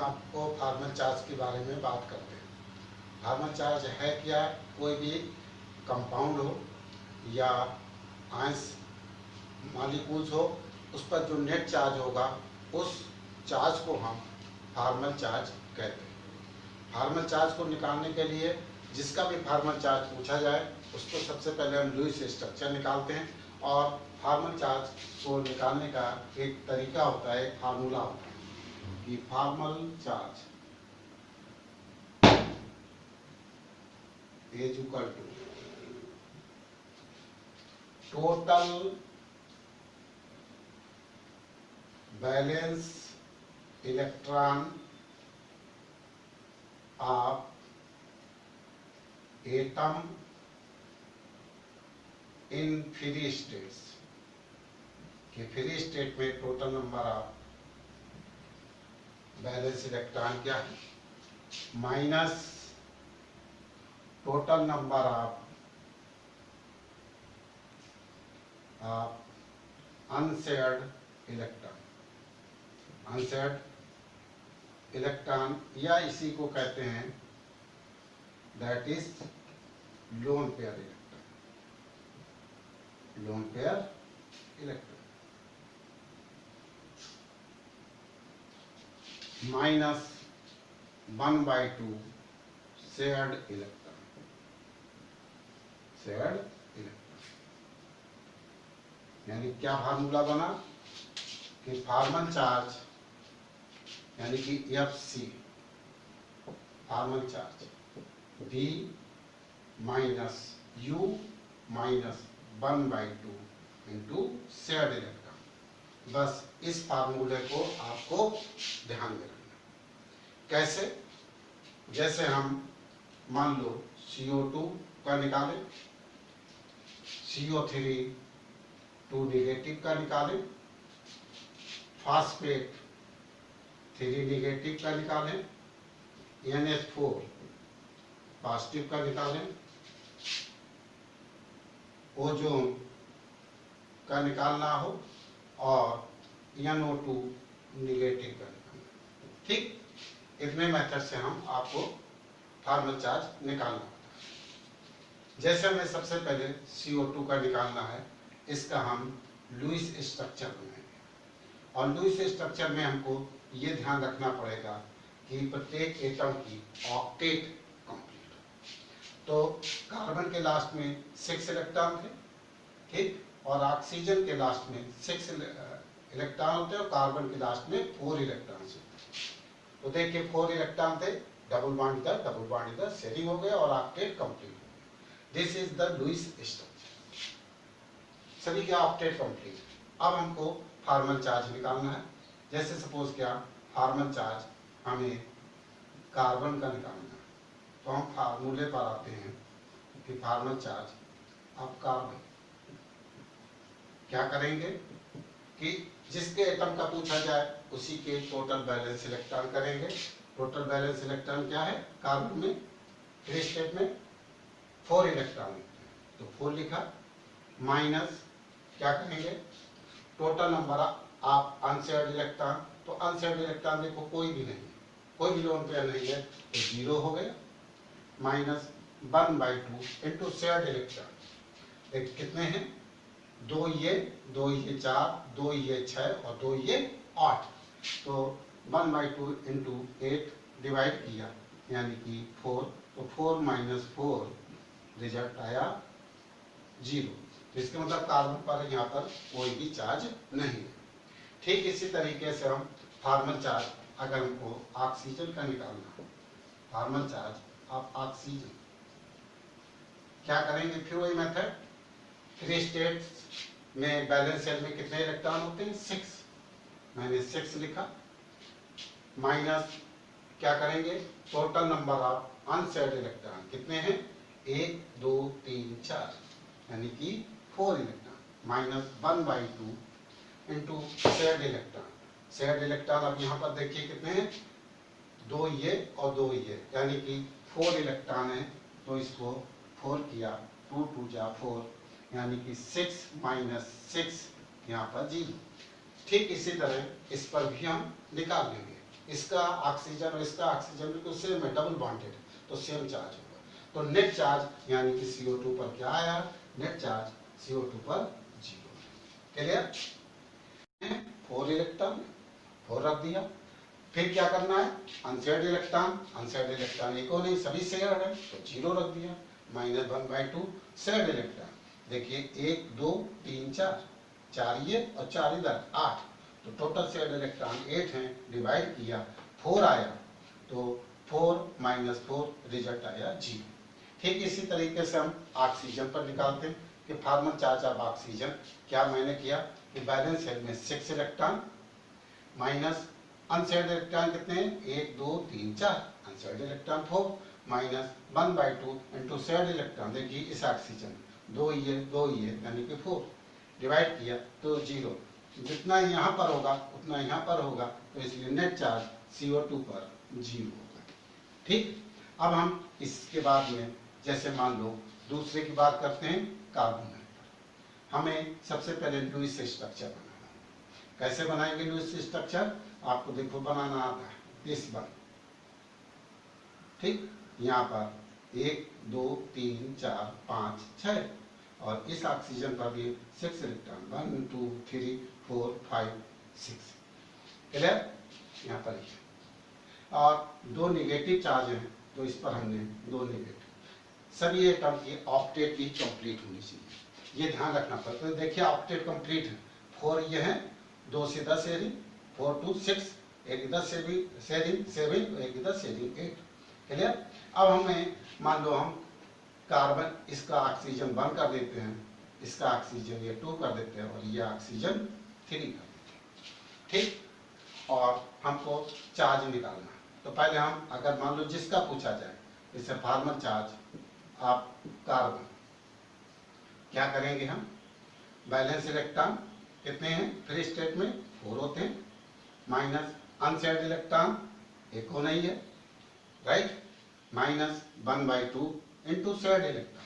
आपको formal charge के बारे में बात करते हैं। फार्मल चार्ज है क्या? कोई भी कंपाउंड हो या आयंस मॉलिक्यूल्स हो, उस पर जो नेट चार्ज होगा उस चार्ज को हम फार्मल चार्ज कहते हैं। फार्मल चार्ज को निकालने के लिए जिसका भी फार्मल चार्ज पूछा जाए उसको सबसे पहले हम लुईस स्ट्रक्चर निकालते हैं, और फार्मल चार्ज को निकालने का एक तरीका होता है, एक फार्मूला होता है कि formal charge is equal to total balance electron of atom in free states, कि फ्री स्टेट में total number of balance electron क्या है, minus total number of unshared electron. Unshared electron या इसी को कहते हैं that is lone pair electron. Lone pair electron minus 1/2 shared electron. Shared electron यानी क्या फार्मूला बना कि फार्मल चार्ज यानी कि FC formal charge V minus U minus 1/2 into shared electron. बस इस फार्मूले को आपको ध्यान में रखना। कैसे? जैसे हम मान लो CO2 का निकालें, CO3 2 निगेटिव का निकालें, फास्फेट 3 निगेटिव का निकालें, NH4 पॉजिटिव का निकालें, ओजोन का निकालना हो और NO2 निगेटिव का निकालना। ठीक, इतने मेथड से हम आपको फार्मल चार्ज निकालना होता है। जैसे हमें सबसे पहले CO2 का निकालना है, इसका हम लुईस स्ट्रक्चर बनाएंगे, और लुईस स्ट्रक्चर में हमको ये ध्यान रखना पड़ेगा कि प्रत्येक एटम की ऑक्टेट कंप्लीट हो। तो कार्बन के लास्ट में 6 इलेक्ट्रॉन थे, ठीक, और ऑक्सीजन के लास्ट में 6 इलेक्ट्रॉन होते हैं और कार्बन के लास्ट में 4 इलेक्ट्रॉन होते हैं। तो देखिए 4 इलेक्ट्रॉन थे, डबल बॉन्ड इधर शेयरिंग हो गया और ऑक्टेट कंप्लीट हो गया। This is the Lewis structure. सभी के ऑक्टेट कंप्लीट। अब हमको फार्मल चार्ज निकालना है। जैसे सपोज क्या फार्मल चार्ज हमें कार्बन का निकालना है, तो हम फार्मूले पर आते हैं कि फार्मल चार्ज ऑफ कार्बन क्या करेंगे कि जिसके एटम का पूछा जाए उसी के टोटल बैलेंस इलेक्ट्रॉन करेंगे। टोटल बैलेंस इलेक्ट्रॉन क्या है? कार्बन में फ्री स्टेट में 4 इलेक्ट्रॉन, तो 4 लिखा, माइनस क्या करेंगे total number of unshared electron. तो अनशेयर्ड इलेक्ट्रॉन देखो कोई भी नहीं, कोई भी लोन पेयर नहीं है, तो 0 हो गया, माइनस 1/2 इंटू शेयर्ड इलेक्ट्रॉन। देख कितने हैं? 2 ये 4, 2 ये 6 और 2 ये 8। तो 1/2 इंटू 8 डिवाइड किया यानी कि 4, तो 4 माइनस 4 रिजल्ट आया 0। इसका मतलब कार्बन पर यहाँ पर कोई भी चार्ज नहीं है। ठीक इसी तरीके से हम फार्मल चार्ज अगर हमको ऑक्सीजन का निकालना है, फार्मल चार्ज ऑफ ऑक्सीजन क्या करेंगे? फिर वही मेथड, फ्री स्टेट में बैलेंस शेल में कितने इलेक्ट्रॉन होते हैं? 6। मैंने 6 लिखा, माइनस क्या करेंगे total number of unshared electron कितने हैं? 1 2 3 4 यानी कि 4 electron, minus 1/2 into shared electron. Shared electron अब यहाँ पर देखिए कितने हैं? 2 ये और 2 ये यानी कि 4 इलेक्ट्रॉन है, तो इसको 4 किया, 2 2 जा 4 यानी कि 6 माइनस 6 यहाँ पर 0। ठीक इसी तरह इस पर भी हम निकाल लेंगे। इसका ऑक्सीजन और इसका ऑक्सीजन बिल्कुल सेम है, डबल बॉन्डेड, तो सेम चार्ज होगा। तो नेट चार्ज यानी कि CO2 पर क्या आया, नेट चार्ज CO2 पर 0। क्लियर? 4 इलेक्ट्रॉन 4 रख दिया। फिर क्या करना है, अनशेयर्ड इलेक्ट्रॉन एक नहीं, सभी शेयर्ड है तो 0 रख दिया। -1/2 शेयर्ड इलेक्ट्रॉन, देखिए 1 2 3 4 ये और 4 इधर 8, तो टोटल शेयर्ड इलेक्ट्रॉन 8 हैं, डिवाइड किया 4 आया, तो 4 - 4 रिजल्ट आया 0। ठीक इसी तरीके से हम ऑक्सीजन पर निकालते हैं कि फार्मल चार्ज ऑफ ऑक्सीजन क्या मैंने किया कि बैलेंस शेल में 6 इलेक्ट्रॉन माइनस अनशेयर्ड इलेक्ट्रॉन कितने हैं, 1 2 3 4, unshared electron 4 -1/2 into shared electron, देखिए इस ऑक्सीजन 2 ये यानी कि 4 डिवाइड किया तो 0, जितना यहाँ पर होगा उतना यहाँ पर होगा, तो इसलिए नेट चार्ज CO2 पर 0 होगा। ठीक, अब हम इसके बाद में जैसे मान लो दूसरे की बात करते हैं, कार्बन पर हमें सबसे पहले लुईस स्ट्रक्चर बनाना है। कैसे बनाएंगे लुईस स्ट्रक्चर, आपको देखो बनाना आता है, इस बार ठीक, यहाँ पर 1 2 3 4 5 6 और इस ऑक्सीजन पर भी 6 इलेक्ट्रॉन 1 2 3 4 5 6। क्लियर? यहाँ पर ही और 2 निगेटिव चार्ज हैं, तो इस पर हमने 2 निगेटिव। सभी एटम की ऑक्टेट भी कंप्लीट होनी चाहिए, ये ध्यान रखना पड़ता है। तो देखिए ऑक्टेट कंप्लीट है, 4 ये है, 2 से 10 शेयरिंग, 4 2 6, एक इधर से भी शेयरिंग 7, एक इधर शेयरिंग 8। क्लियर? अब हमें मान लो हम कार्बन इसका ऑक्सीजन 1 कर देते हैं, इसका ऑक्सीजन ये 2 कर देते हैं और ये ऑक्सीजन 3 कर देते हैं। ठीक, और हमको चार्ज निकालना है, तो पहले हम अगर मान लो जिसका पूछा जाए, जैसे फार्मल चार्ज आप कार्बन, क्या करेंगे हम, बैलेंस इलेक्ट्रॉन कितने हैं फ्री स्टेट में 4 होते हैं, माइनस अनशेयर्ड इलेक्ट्रॉन एक हो नहीं है, राइट, -1/2 इंटू शेयर्ड इलेक्ट्रॉन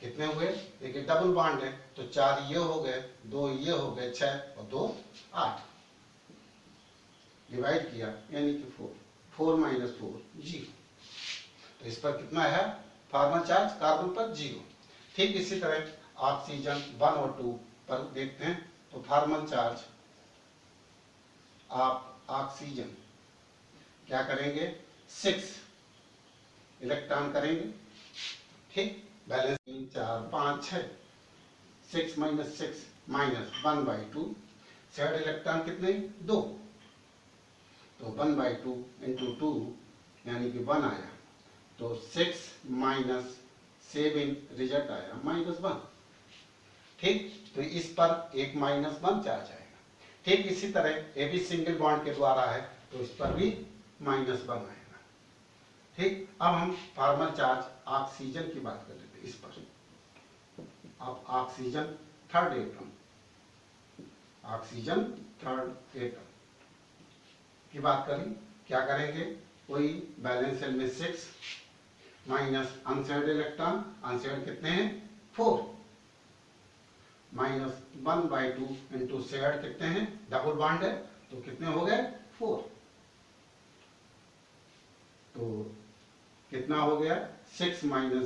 कितने हुए, देखिए डबल बॉन्ड है तो 4 ये हो गए, 2 ये हो गए 6 और 2 8, डिवाइड किया यानी कि 4 4 - 4 0, तो इस पर कितना है फार्मल चार्ज कार्बन पर 0। ठीक इसी तरह ऑक्सीजन 1 और 2 पर देखते हैं, तो फार्मल चार्ज आप ऑक्सीजन क्या करेंगे 6 इलेक्ट्रॉन करेंगे। ठीक, बैलेंस 3 4 5 6, 6 - 6 -1/2, शेयर्ड इलेक्ट्रॉन कितने 2, तो 1/2 इंटू 2 यानी कि 1 आया, तो 6 - 7 रिजल्ट आया -1। ठीक, तो इस पर एक -1 चार्ज आएगा। ठीक इसी तरह ये भी सिंगल बॉन्ड के द्वारा है, तो इस पर भी -1 आएगा। ठीक, अब हम फार्मल चार्ज ऑक्सीजन की बात कर लेते हैं, इस पर अब oxygen third atom, oxygen third atom की बात करें, क्या करेंगे, कोई बैलेंस शेल में 6 माइनस अनशेयर्ड इलेक्ट्रॉन, अनशेयर्ड कितने हैं 4, -1/2 इंटू शेयर्ड कितने हैं, डबल बॉन्ड है तो कितने हो गए 4, तो कितना हो गया 6 -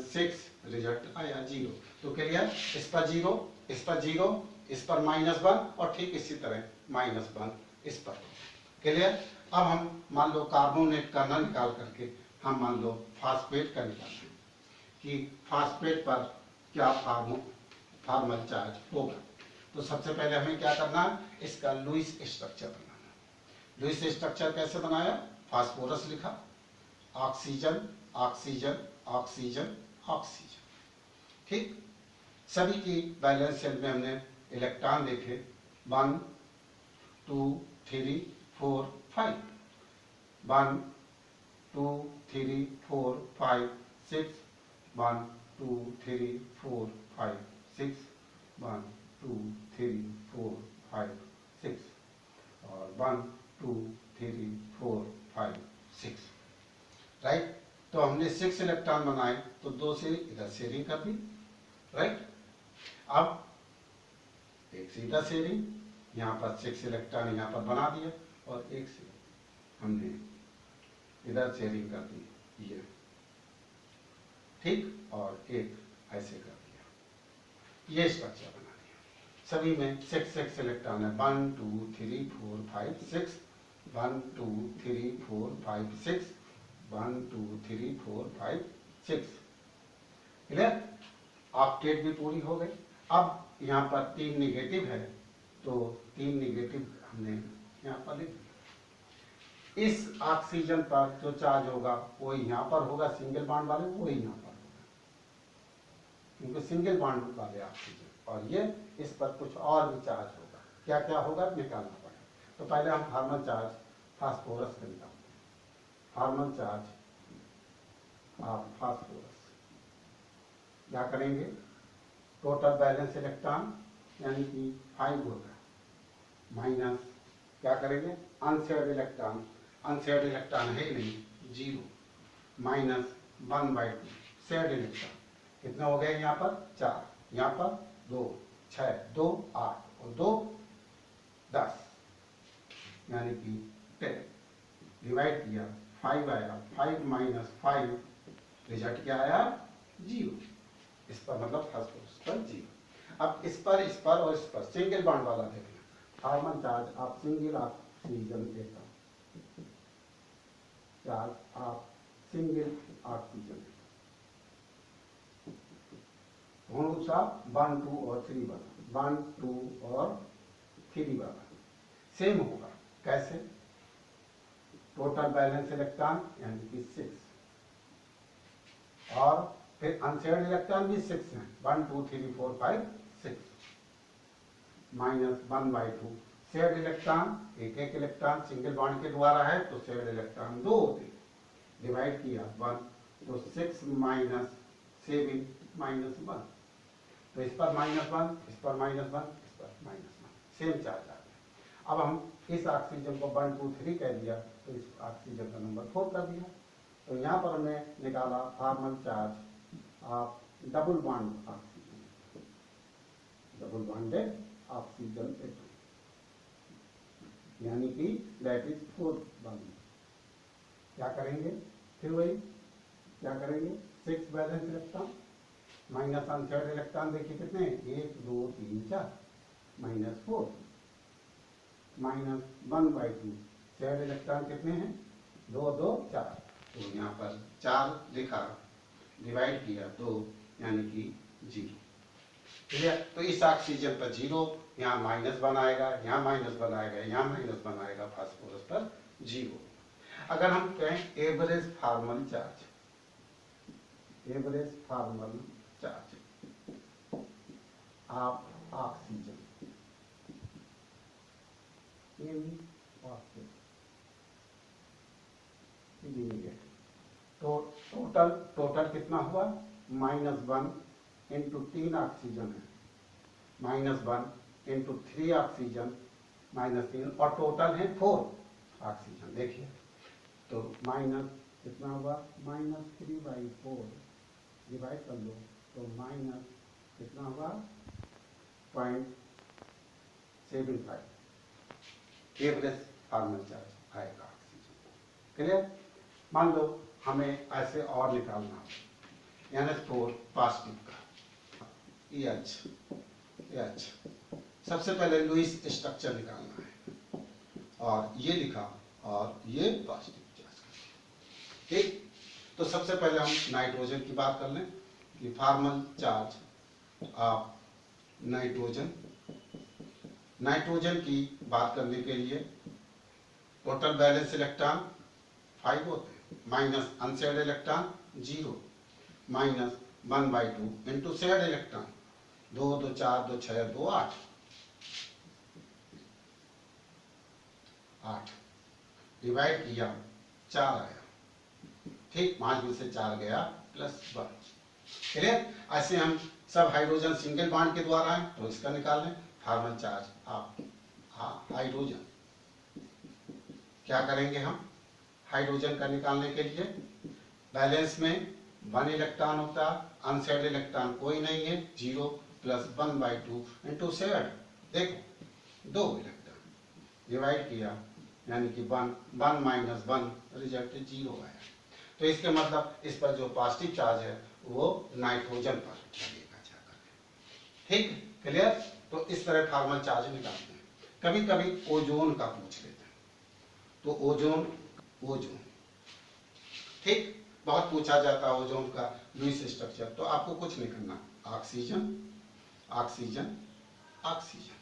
6 रिजल्ट आया 0। तो क्लियर, इस पर 0, इस पर 0, इस पर -1 और ठीक इसी तरह -1 इस पर। क्लियर? अब हम मान लो कार्बोनेट का ना निकाल करके हम मान लो फास्फेट का निकालते हैं कि फास्फेट पर क्या फार्मल चार्ज होगा। तो सबसे पहले हमें क्या करना है, इसका लुईस स्ट्रक्चर बनाना। लुईस स्ट्रक्चर कैसे बनाया, फास्फोरस लिखा, ऑक्सीजन ऑक्सीजन ऑक्सीजन ऑक्सीजन। ठीक, सभी की बैलेंस शेल में हमने इलेक्ट्रॉन देखे 1 2 3 4 5, 1 2 3 4 5 6, 1 2 3 4 5 6, 1 2 3 4 5 6 और 1 2 3 4 5 6, राइट। तो हमने 6 इलेक्ट्रॉन बनाए, तो 2 से इधर शेयरिंग कर दी, राइट। अब एक सीधा शेयरिंग, यहाँ पर 6 इलेक्ट्रॉन यहाँ पर बना दिया और एक से हमने इधर शेयरिंग कर दी ये, ठीक, और एक ऐसे कर दिया, ये स्ट्रक्चर बना दिया। सभी में 6 इलेक्ट्रॉन है, 1 2 3 4 5 6, 1 2 3 4 5 6, 1 2 3 4 5 6, क्लियर। ऑक्टेट भी पूरी हो गई। अब यहाँ पर 3 निगेटिव है, तो 3 निगेटिव हमने यहाँ पर लिख दिया। इस ऑक्सीजन पर जो चार्ज होगा वो यहाँ पर होगा, सिंगल बॉन्ड वाले वो यहाँ पर होगा, क्योंकि सिंगल बॉन्ड वाले ऑक्सीजन, और ये इस पर कुछ और भी चार्ज होगा। क्या क्या होगा निकालना पड़ेगा। तो पहले हम फार्मल चार्ज फास्फोरस का निकालते हैं। फार्मल चार्ज ऑफ फास्फोरस क्या करेंगे, टोटल बैलेंस इलेक्ट्रॉन यानी कि 5 होगा, माइनस क्या करेंगे अनशेयर्ड इलेक्ट्रॉन, अनशेयर्ड इलेक्ट्रॉन है ही नहीं, 0, माइनस 1/2 शेयर्ड इलेक्ट्रॉन। कितना हो गया यहाँ पर 4, यहाँ पर 2 6, 2 8 और 2 10, यानी कि 10 डिवाइड किया 5 आया, 5 माइनस 5 रिजल्ट क्या आया 0। इस पर मतलब फास्फोरस पर 0। अब इस पर और इस पर सिंगल बॉन्ड वाला देखना, formal charge of single oxygen atom, charge of single oxygen कौन सा 1 2 और 3 वाला, 1 2 और 3 वाला सेम होगा। कैसे, टोटल बैलेंस इलेक्ट्रॉन यानी कि 6, और फिर अनशेयर्ड इलेक्ट्रॉन भी 6 हैं, 1 2 3 4 5 6, माइनस 1/2 शेयर्ड इलेक्ट्रॉन, एक इलेक्ट्रॉन सिंगल बॉन्ड के द्वारा है तो शेयर्ड इलेक्ट्रॉन 2 होते, डिवाइड किया 1, तो 6 माइनस 7 माइनस 1, तो इस पर -1, इस पर -1, इस पर -1, सेम चार्ज आ गया। अब हम इस ऑक्सीजन को 1 2 3 कह दिया, तो इस ऑक्सीजन का नंबर 4 कर दिया। तो यहाँ पर हमने निकाला formal charge of double bond oxygen, double bonded oxygen atom, यानी कि दैट इज 4 बॉन्ड। क्या करेंगे, फिर वही क्या करेंगे, 6 balance electron minus unshared electron, देखिए कितने 1 2 3 4, माइनस 4, माइनस 1/2 शेयर्ड इलेक्ट्रॉन कितने हैं 2 2 4, तो यहाँ पर 4 लिखा, डिवाइड किया 2, यानी कि 0, ठीक है। तो इस ऑक्सीजन पर 0, यहाँ -1 आएगा, यहाँ -1 आएगा, यहाँ -1 आएगा, फास्फोरस पर 0। अगर हम कहें average formal charge, average formal charge of oxygen in oxygen, तो टोटल कितना हुआ -1 इंटू 3 ऑक्सीजन है, -1 इंटू 3 ऑक्सीजन, -3, और टोटल है 4 ऑक्सीजन। देखिए तो माइनस कितना हुआ -3/4, डिवाइड कर लो तो माइनस कितना हुआ 0.75 एवरेज फार्मल चार्ज आएगा ऑक्सीजन। क्लियर। मान लो हमें ऐसे और निकालना हो, NH4 पॉजिटिव का EH, सबसे पहले लुईस स्ट्रक्चर निकालना है, और ये लिखा और ये पॉजिटिव चार्ज, ठीक। तो सबसे पहले हम नाइट्रोजन की बात कर लें कि formal charge of nitrogen, nitrogen की बात करने के लिए टोटल बैलेंस इलेक्ट्रॉन 5 होते हैं, minus unshared electron 0, minus 1/2 into shared electron 2 2 4 2 6 2 8, 8 divide किया 4 आया, ठीक, 5 में से 4 गया +1। क्लियर। ऐसे हम सब हाइड्रोजन सिंगल बॉन्ड के द्वारा है तो इसका निकाल लें फार्मल चार्ज ऑफ हाइड्रोजन। क्या करेंगे हम हाइड्रोजन का निकालने के लिए, बैलेंस में 1 इलेक्ट्रॉन होता, अनशेयर्ड इलेक्ट्रॉन कोई नहीं है 0, प्लस 1/2 इंटू शेयर्ड, देखो 2 इलेक्ट्रॉन, डिवाइड किया यानी कि 1 माइनस 1 रिजल्ट 0 आया। तो इसके मतलब इस पर जो पॉजिटिव चार्ज है वो नाइट्रोजन पर लगेगा जाकर। ठीक, क्लियर। तो इस तरह फार्मल चार्ज निकालते हैं। कभी कभी ओजोन का पूछ लेते हैं, तो ओजोन ठीक, बहुत पूछा जाता है ओजोन का लुईस स्ट्रक्चर। तो आपको कुछ नहीं करना, ऑक्सीजन ऑक्सीजन ऑक्सीजन।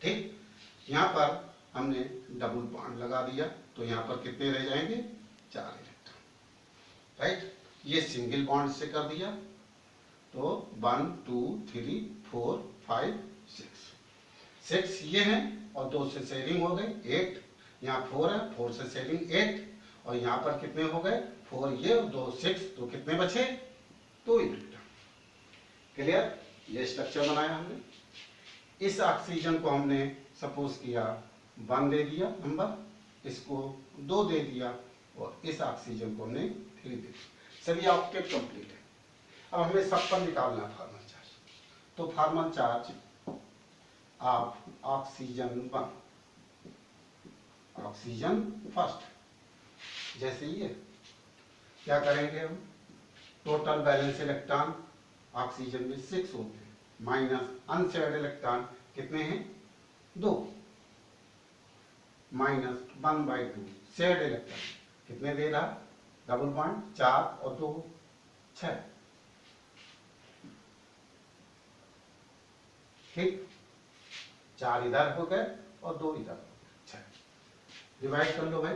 ठीक, यहाँ पर हमने डबल बॉन्ड लगा दिया, तो यहाँ पर कितने रह जाएंगे, 4 इलेक्ट्रॉन। राइट, ये सिंगल बॉन्ड से कर दिया, तो 1 2 3 4 5 6 ये हैं, और 2 से शेयरिंग हो गई 8, यहाँ 4 है, 4 से शेयरिंग 8, और यहाँ पर कितने हो गए 4 ये और 2 6, तो कितने बचे 2 इलेक्ट्रॉन। क्लियर, ये स्ट्रक्चर बनाया हमने। इस ऑक्सीजन को हमने सपोज किया 1 दे दिया नंबर, इसको 2 दे दिया, और इस ऑक्सीजन को हमने 3 दे दिया। सभी ऑक्टेट कंप्लीट है। अब हमें सब पर निकालना फार्मल चार्ज। तो formal charge of oxygen 1, oxygen first, जैसे ये क्या करेंगे हम, टोटल बैलेंस इलेक्ट्रॉन ऑक्सीजन में 6 होते हैं, माइनस अनशेयर्ड इलेक्ट्रॉन कितने हैं 2, माइनस 1/2 शेयर्ड इलेक्ट्रॉन कितने दे रहा, डबल बॉन्ड 4 और 2 6। ठीक, 4 इधर हो गए और 2 इधर हो गए, 6। डिवाइड कर लो भाई,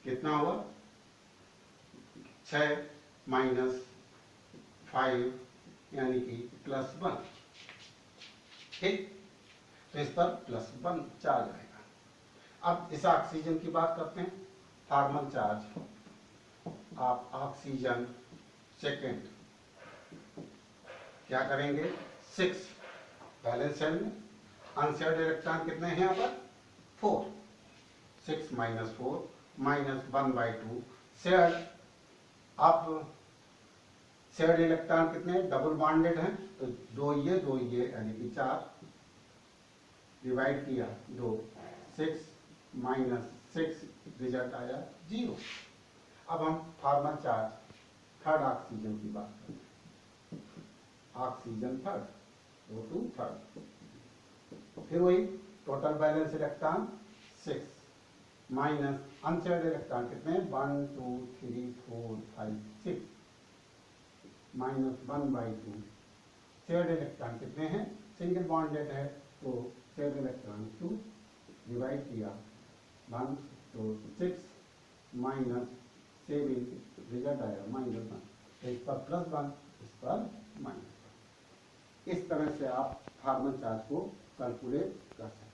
कितना हुआ 6 माइनस 5 यानी कि +1। ठीक, तो इस पर +1 चार्ज आएगा। अब इस ऑक्सीजन की बात करते हैं। फार्मल चार्ज आप ऑक्सीजन सेकेंड क्या करेंगे 6, बैलेंस शेल में अनशेयर्ड इलेक्ट्रॉन कितने हैं यहाँ पर 4, 6 माइनस 4 माइनस 1/2 शेयर्ड। अब शेयर्ड इलेक्ट्रॉन कितने डबल बॉन्डेड हैं, तो 2 ये यानी कि 4, डिवाइड किया 2 6 माइनस 6 रिजल्ट आया 0। अब हम फार्मल चार्ज थर्ड ऑक्सीजन की बात करते हैं। ऑक्सीजन थर्ड, O2 थर्ड, फिर वही total balance electron 6 minus unshared electron कितने 1 2 3 4 5 6 माइनस 1/2 शेयर्ड इलेक्ट्रॉन कितने हैं, सिंगल बॉन्डेड है, तो शेयर्ड इलेक्ट्रॉन 2, डिवाइड किया 1 तो 6 माइनस 7 रिजल्ट आया -1। तो इस पर +1, इस पर -1। इस तरह से आप फार्मल चार्ज को कैलकुलेट कर सकते हैं।